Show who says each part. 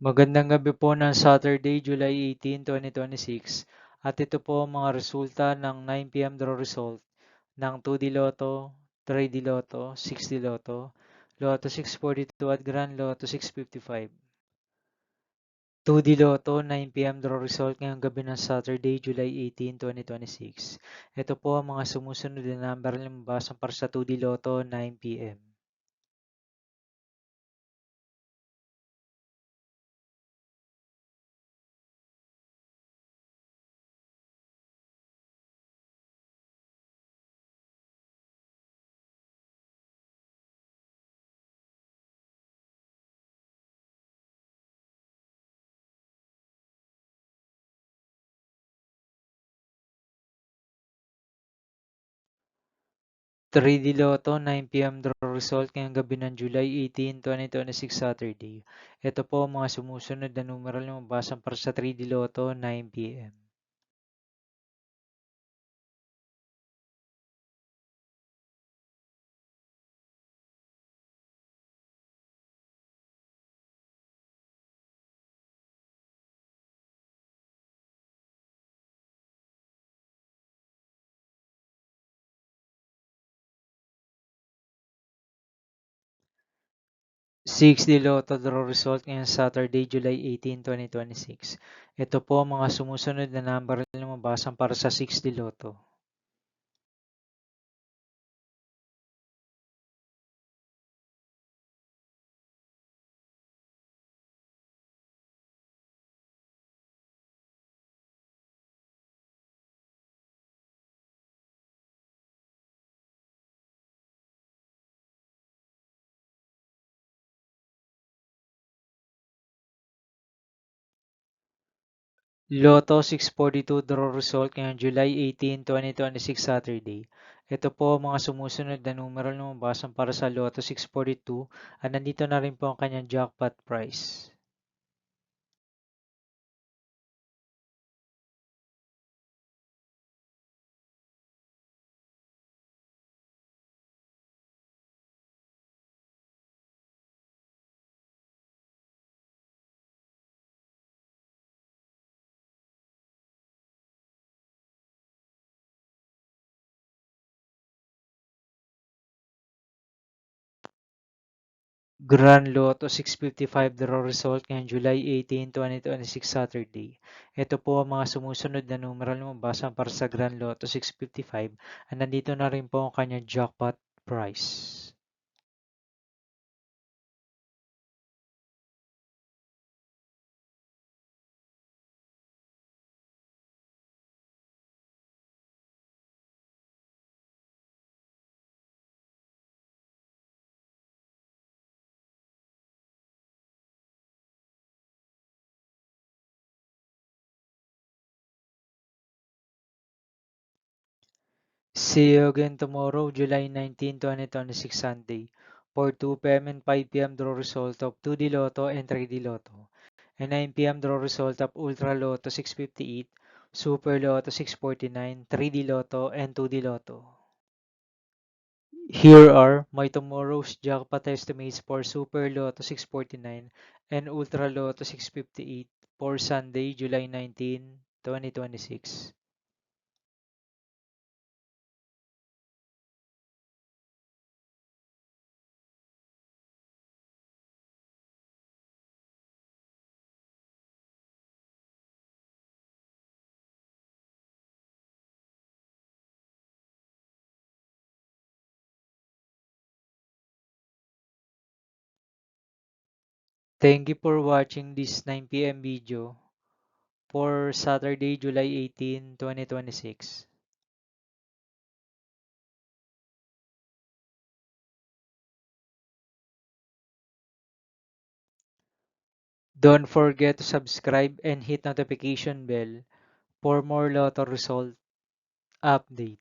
Speaker 1: Magandang gabi po ng Saturday, July 18, 2026. At ito po ang mga resulta ng 9 p.m. draw result ng 2D Lotto, 3D Lotto, 6D Lotto, Lotto 642 at Grand Lotto 655. 2D Lotto, 9 p.m. draw result ngayong gabi ng Saturday, July 18, 2026. Ito po ang mga sumusunod na number na lumabas para sa 2D Lotto, 9 p.m. 3D Lotto 9 p.m. draw result ngayong gabi ng July 18, 2026 Saturday. Ito po ang mga sumusunod na numeral na mabasan para sa 3D Lotto 9 p.m. 6D Lotto draw result ngayong Saturday, July 18, 2026. Ito po ang mga sumusunod na number na mabasan para sa 6D Lotto. Lotto 642 draw result ngayong July 18, 2026 Saturday. Ito po ang mga sumusunod na numeral na mabasan para sa Lotto 642 at nandito na rin po ang kanyang jackpot price. Grand Lotto 655 draw result ngayong July 18, 2026 Saturday. Ito po ang mga sumusunod na numeral na mabasan para sa Grand Lotto 655 at nandito na rin po ang kanyang jackpot price. See you again tomorrow, July 19, 2026 Sunday for 2 p.m. and 5 p.m. draw result of 2D Lotto and 3D Lotto and 9 p.m. draw result of Ultra Lotto 658, Super Lotto 649, 3D Lotto and 2D Lotto. Here are my tomorrow's jackpot estimates for Super Lotto 649 and Ultra Lotto 658 for Sunday, July 19, 2026. Thank you for watching this 9 p.m. video for Saturday, July 18, 2026. Don't forget to subscribe and hit notification bell for more Lotto result update.